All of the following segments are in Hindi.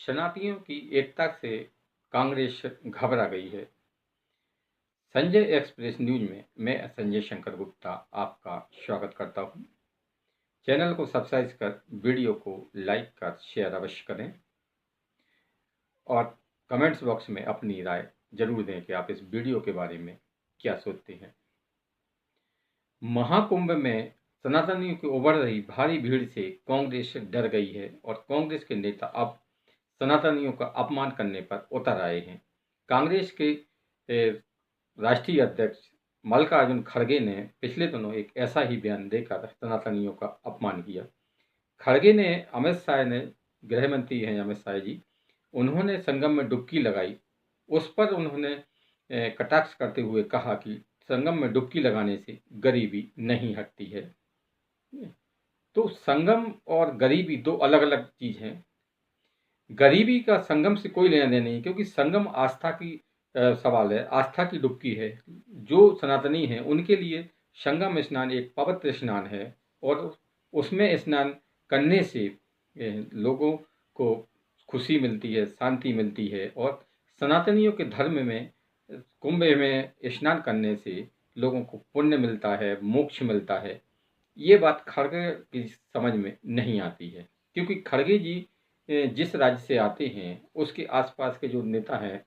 शरणार्थियों की एकता से कांग्रेस घबरा गई है। संजय एक्सप्रेस न्यूज में मैं संजय शंकर गुप्ता आपका स्वागत करता हूं। चैनल को सब्सक्राइब कर वीडियो को लाइक कर शेयर अवश्य करें और कमेंट्स बॉक्स में अपनी राय जरूर दें कि आप इस वीडियो के बारे में क्या सोचते हैं। महाकुंभ में सनातनियों की उभर रही भारी भीड़ से कांग्रेस डर गई है और कांग्रेस के नेता अब सनातनियों का अपमान करने पर उतर आए हैं। कांग्रेस के राष्ट्रीय अध्यक्ष मल्लिकार्जुन खड़गे ने पिछले दिनों एक ऐसा ही बयान देकर सनातनियों का अपमान किया। खड़गे ने अमित शाह ने गृह मंत्री हैं अमित शाह जी, उन्होंने संगम में डुबकी लगाई, उस पर उन्होंने कटाक्ष करते हुए कहा कि संगम में डुबकी लगाने से गरीबी नहीं हटती है। तो संगम और गरीबी दो अलग अलग चीज हैं। गरीबी का संगम से कोई लेना देना नहीं, क्योंकि संगम आस्था की सवाल है, आस्था की डुबकी है। जो सनातनी हैं उनके लिए संगम स्नान एक पवित्र स्नान है और उसमें स्नान करने से लोगों को खुशी मिलती है, शांति मिलती है। और सनातनियों के धर्म में कुंभ में स्नान करने से लोगों को पुण्य मिलता है, मोक्ष मिलता है। ये बात खड़गे की समझ में नहीं आती है, क्योंकि खड़गे जी जिस राज्य से आते हैं उसके आसपास के जो नेता हैं,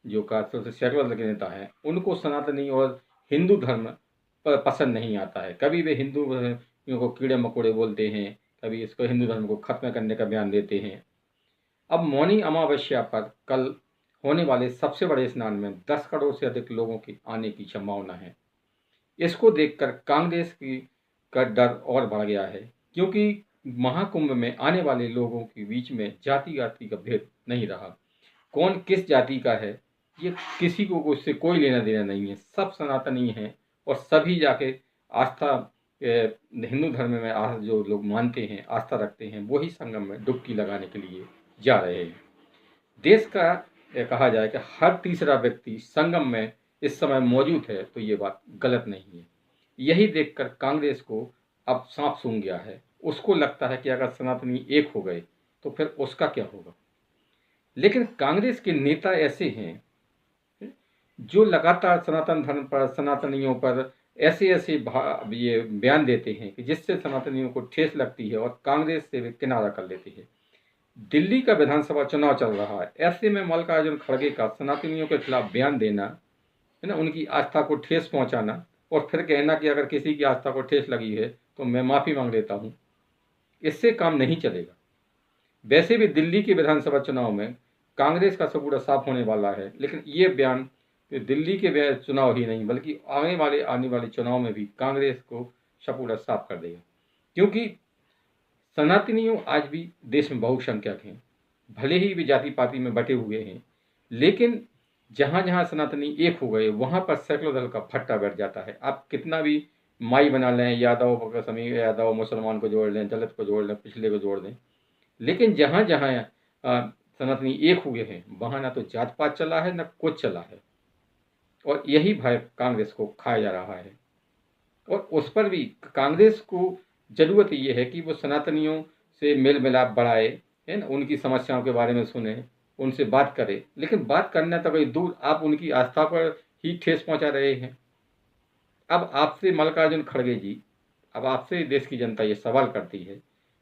जो खासतौर से शेरवाल के नेता हैं, उनको सनातनी और हिंदू धर्म पसंद नहीं आता है। कभी वे हिंदू को कीड़े मकोड़े बोलते हैं, कभी इसको हिंदू धर्म को खत्म करने का बयान देते हैं। अब मौनी अमावस्या पर कल होने वाले सबसे बड़े स्नान में 10 करोड़ से अधिक लोगों के आने की संभावना है। इसको देखकर कांग्रेस की का डर और बढ़ गया है, क्योंकि महाकुंभ में आने वाले लोगों के बीच में जाति जाति का भेद नहीं रहा। कौन किस जाति का है ये किसी को उससे कोई लेना देना नहीं है। सब सनातनी हैं और सभी जाके आस्था हिंदू धर्म में जो लोग मानते हैं, आस्था रखते हैं, वही संगम में डुबकी लगाने के लिए जा रहे हैं। देश का कहा जाए कि हर तीसरा व्यक्ति संगम में इस समय मौजूद है, तो ये बात गलत नहीं है। यही देखकर कांग्रेस को अब सांप सूंघ गया है। उसको लगता है कि अगर सनातनी एक हो गए तो फिर उसका क्या होगा। लेकिन कांग्रेस के नेता ऐसे हैं जो लगातार सनातन धर्म पर, सनातनियों पर ऐसे ऐसे ये बयान देते हैं कि जिससे सनातनियों को ठेस लगती है और कांग्रेस से वे किनारा कर लेते हैं। दिल्ली का विधानसभा चुनाव चल रहा है, ऐसे में मल्लिकार्जुन खड़गे का सनातनियों के खिलाफ बयान देना है ना, उनकी आस्था को ठेस पहुंचाना और फिर कहना कि अगर किसी की आस्था को ठेस लगी है तो मैं माफी मांग लेता हूं, इससे काम नहीं चलेगा। वैसे भी दिल्ली के विधानसभा चुनाव में कांग्रेस का सबूरा साफ होने वाला है, लेकिन ये बयान दिल्ली के चुनाव ही नहीं बल्कि आने वाले चुनाव में भी कांग्रेस को सबूरा साफ कर देगा। क्योंकि सनातनियों आज भी देश में बहुसंख्यक हैं, भले ही वे जाति पाति में बटे हुए हैं, लेकिन जहां जहां सनातनी एक हो गए वहां पर सैकड़ों दल का फट्टा बैठ जाता है। आप कितना भी माई बना लें, यादव समी यादव, मुसलमान को जोड़ लें, दलित को जोड़ लें, पिछले को जोड़ दें, लेकिन जहां जहां सनातनी एक हुए हैं वहां ना तो जात पात चला है, ना कुछ चला है। और यही भय कांग्रेस को खाया जा रहा है। और उस पर भी कांग्रेस को जरूरत ये है कि वो सनातनियों से मेल मिलाप बढ़ाए, है ना, उनकी समस्याओं के बारे में सुने, उनसे बात करे। लेकिन बात करना तो कहीं दूर, आप उनकी आस्था पर ही ठेस पहुंचा रहे हैं। अब आपसे मल्लिकार्जुन खड़गे जी, अब आपसे देश की जनता ये सवाल करती है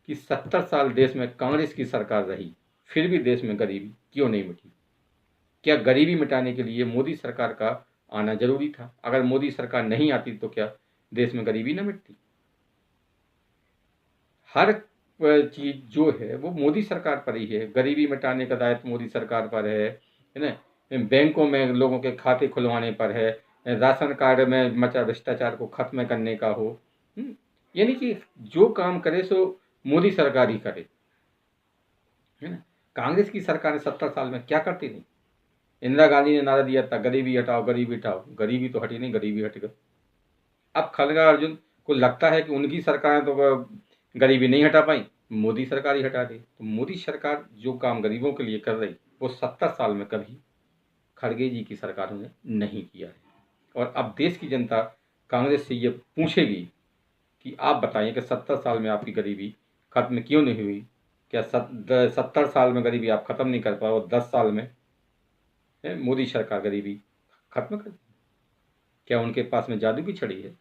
कि 70 साल देश में कांग्रेस की सरकार रही, फिर भी देश में गरीबी क्यों नहीं मिटी। क्या गरीबी मिटाने के लिए मोदी सरकार का आना जरूरी था? अगर मोदी सरकार नहीं आती तो क्या देश में गरीबी न मिटती? हर चीज जो है वो मोदी सरकार पर ही है। गरीबी मिटाने का दायित्व मोदी सरकार पर है ना, बैंकों में लोगों के खाते खुलवाने पर है, राशन कार्ड में मचा भ्रष्टाचार को खत्म करने का हो। यानी कि जो काम करे सो मोदी सरकार ही करे, है ना। कांग्रेस की सरकार ने 70 साल में क्या करती थी? इंदिरा गांधी ने नारा दिया था गरीबी हटाओ, गरीबी हटाओ, गरीबी तो हटी नहीं, गरीबी हट गई। अब खड़गा को लगता है कि उनकी सरकार तो गरीबी नहीं हटा पाई, मोदी सरकार ही हटा दी। तो मोदी सरकार जो काम गरीबों के लिए कर रही वो 70 साल में कभी खड़गे जी की सरकारों ने नहीं किया है। और अब देश की जनता कांग्रेस से ये पूछेगी कि आप बताइए कि 70 साल में आपकी गरीबी खत्म क्यों नहीं हुई, क्या 70 साल में गरीबी आप खत्म नहीं कर पाए और 10 साल में मोदी सरकार गरीबी खत्म कर दी? क्या उनके पास में जादू की छड़ी है?